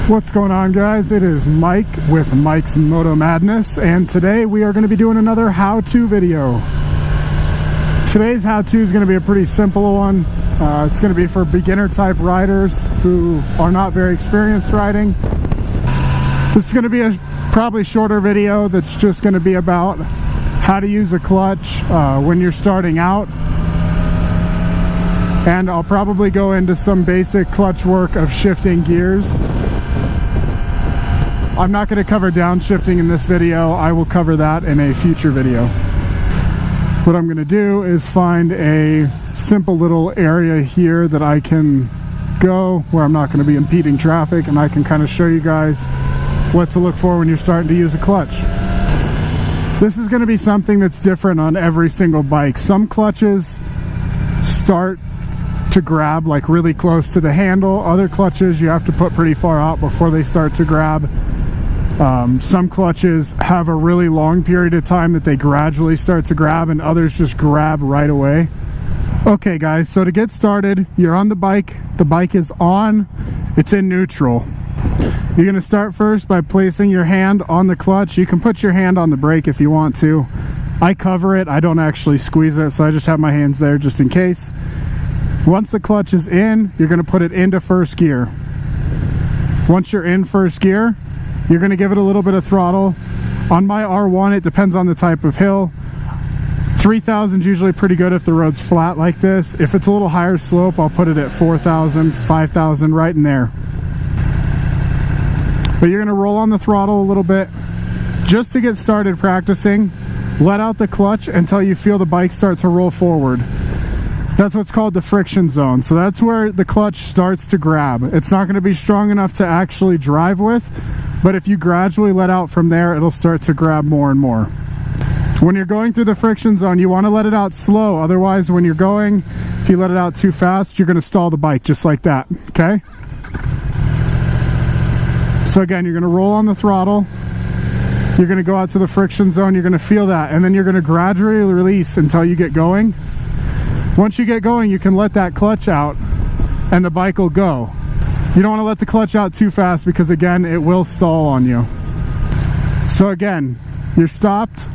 What's going on, guys? It is Mike with Mike's Moto Madness, and today we are going to be doing another how-to video. Today's how-to is going to be a pretty simple one. It's going to be for beginner type riders who are not very experienced riding. This is going to be a probably shorter video that's just going to be about how to use a clutch when you're starting out. And I'll probably go into some basic clutch work of shifting gears. I'm not going to cover downshifting in this video. I will cover that in a future video. What I'm going to do is find a simple little area here that I can go where I'm not going to be impeding traffic, and I can kind of show you guys what to look for when you're starting to use a clutch. This is going to be something that's different on every single bike. Some clutches start to grab like really close to the handle. Other clutches you have to put pretty far out before they start to grab. Some clutches have a really long period of time that they gradually start to grab, and others just grab right away. Okay guys, so to get started, you're on the bike is on, it's in neutral. You're going to start first by placing your hand on the clutch. You can put your hand on the brake if you want to. I cover it, I don't actually squeeze it, so I just have my hands there just in case. Once the clutch is in, you're going to put it into first gear. Once you're in first gear, you're going to give it a little bit of throttle. On my R1, it depends on the type of hill. 3,000 is usually pretty good if the road's flat like this. If it's a little higher slope, I'll put it at 4,000, 5,000, right in there. But you're going to roll on the throttle a little bit just to get started practicing. Let out the clutch until you feel the bike start to roll forward. That's what's called the friction zone. So that's where the clutch starts to grab. It's not going to be strong enough to actually drive with, but if you gradually let out from there, it'll start to grab more and more. When you're going through the friction zone, you want to let it out slow. Otherwise, when you're going, if you let it out too fast, you're going to stall the bike just like that, okay? So again, you're going to roll on the throttle. You're going to go out to the friction zone. You're going to feel that, and then you're going to gradually release until you get going. Once you get going, you can let that clutch out and the bike will go. You don't want to let the clutch out too fast because again, it will stall on you. So again, you're stopped.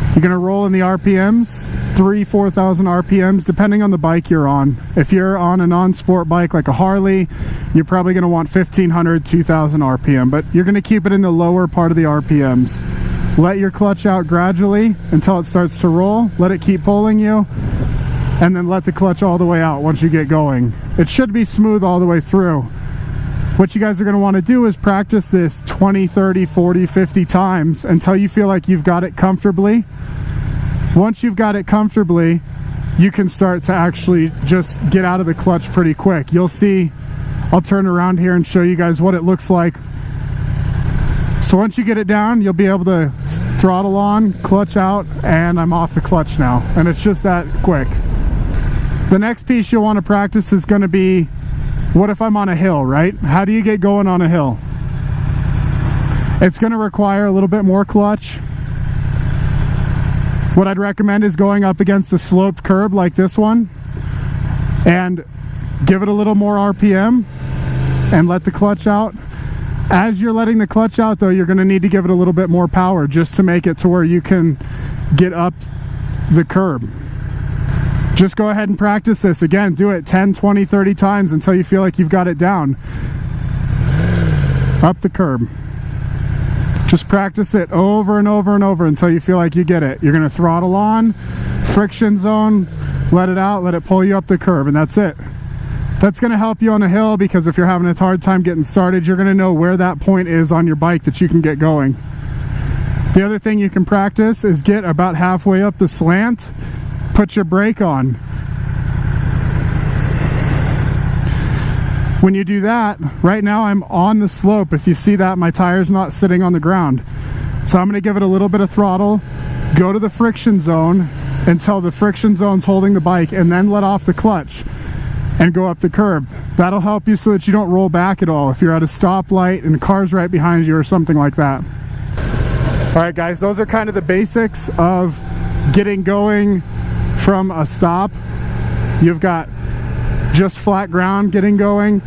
You're going to roll in the RPMs, 3,000-4,000 RPMs, depending on the bike you're on. If you're on a non-sport bike like a Harley, you're probably going to want 1,500, 2,000 RPM, but you're going to keep it in the lower part of the RPMs. Let your clutch out gradually until it starts to roll. Let it keep pulling you, and then let the clutch all the way out once you get going. It should be smooth all the way through. What you guys are going to want to do is practice this 20, 30, 40, 50 times until you feel like you've got it comfortably. Once you've got it comfortably, you can start to actually just get out of the clutch pretty quick. You'll see, I'll turn around here and show you guys what it looks like. So once you get it down, you'll be able to throttle on, clutch out, and I'm off the clutch now. And it's just that quick. The next piece you'll want to practice is going to be, what if I'm on a hill, right? How do you get going on a hill? It's going to require a little bit more clutch. What I'd recommend is going up against a sloped curb like this one and give it a little more RPM and let the clutch out. As you're letting the clutch out though, you're going to need to give it a little bit more power just to make it to where you can get up the curb. Just go ahead and practice this. Again, do it 10, 20, 30 times until you feel like you've got it down. Up the curb. Just practice it over and over and over until you feel like you get it. You're going to throttle on, friction zone, let it out, let it pull you up the curb, and that's it. That's going to help you on a hill because if you're having a hard time getting started, you're going to know where that point is on your bike that you can get going. The other thing you can practice is get about halfway up the slant, put your brake on. When you do that, right now I'm on the slope. If you see that, my tire's not sitting on the ground. So I'm going to give it a little bit of throttle, go to the friction zone until the friction zone's holding the bike, and then let off the clutch and go up the curb. That'll help you so that you don't roll back at all if you're at a stoplight and the car's right behind you or something like that. All right guys, those are kind of the basics of getting going from a stop. You've got just flat ground getting going,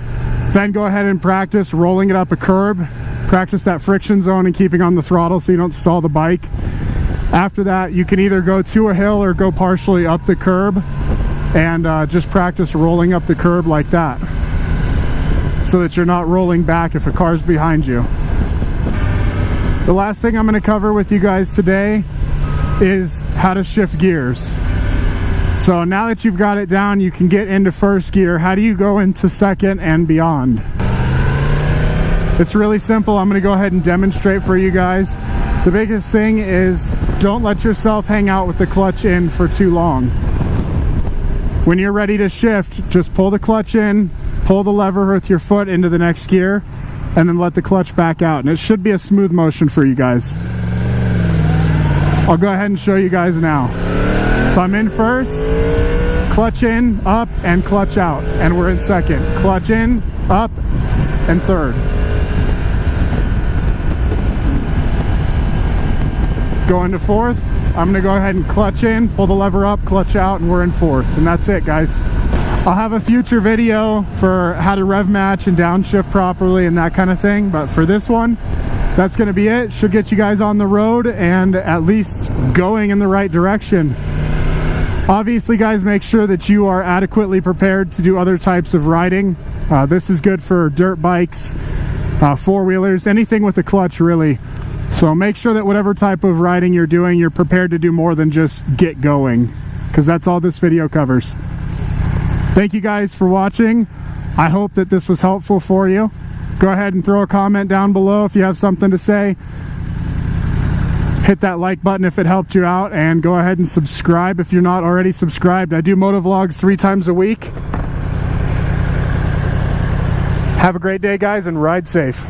Then go ahead and practice rolling it up a curb. Practice that friction zone and keeping on the throttle so you don't stall the bike. After that, you can either go to a hill or go partially up the curb, and just practice rolling up the curb like that so that you're not rolling back if a car's behind you. The last thing I'm going to cover with you guys today is how to shift gears. So now that you've got it down, you can get into first gear. How do you go into second and beyond? It's really simple. I'm going to go ahead and demonstrate for you guys. The biggest thing is don't let yourself hang out with the clutch in for too long. When you're ready to shift, just pull the clutch in, pull the lever with your foot into the next gear, and then let the clutch back out. And it should be a smooth motion for you guys. I'll go ahead and show you guys now. So I'm in first, clutch in, up, and clutch out. And we're in second. Clutch in, up, and third. Go into fourth. I'm going to go ahead and clutch in, pull the lever up, clutch out, and we're in fourth. And that's it, guys. I'll have a future video for how to rev match and downshift properly and that kind of thing. But for this one, that's going to be it. Should get you guys on the road and at least going in the right direction. Obviously, guys, make sure that you are adequately prepared to do other types of riding. This is good for dirt bikes, four-wheelers, anything with a clutch, really. So make sure that whatever type of riding you're doing, you're prepared to do more than just get going, because that's all this video covers. Thank you guys for watching. I hope that this was helpful for you. Go ahead and throw a comment down below if you have something to say. Hit that like button if it helped you out, and go ahead and subscribe if you're not already subscribed. I do motovlogs 3 times a week. Have a great day, guys, and ride safe.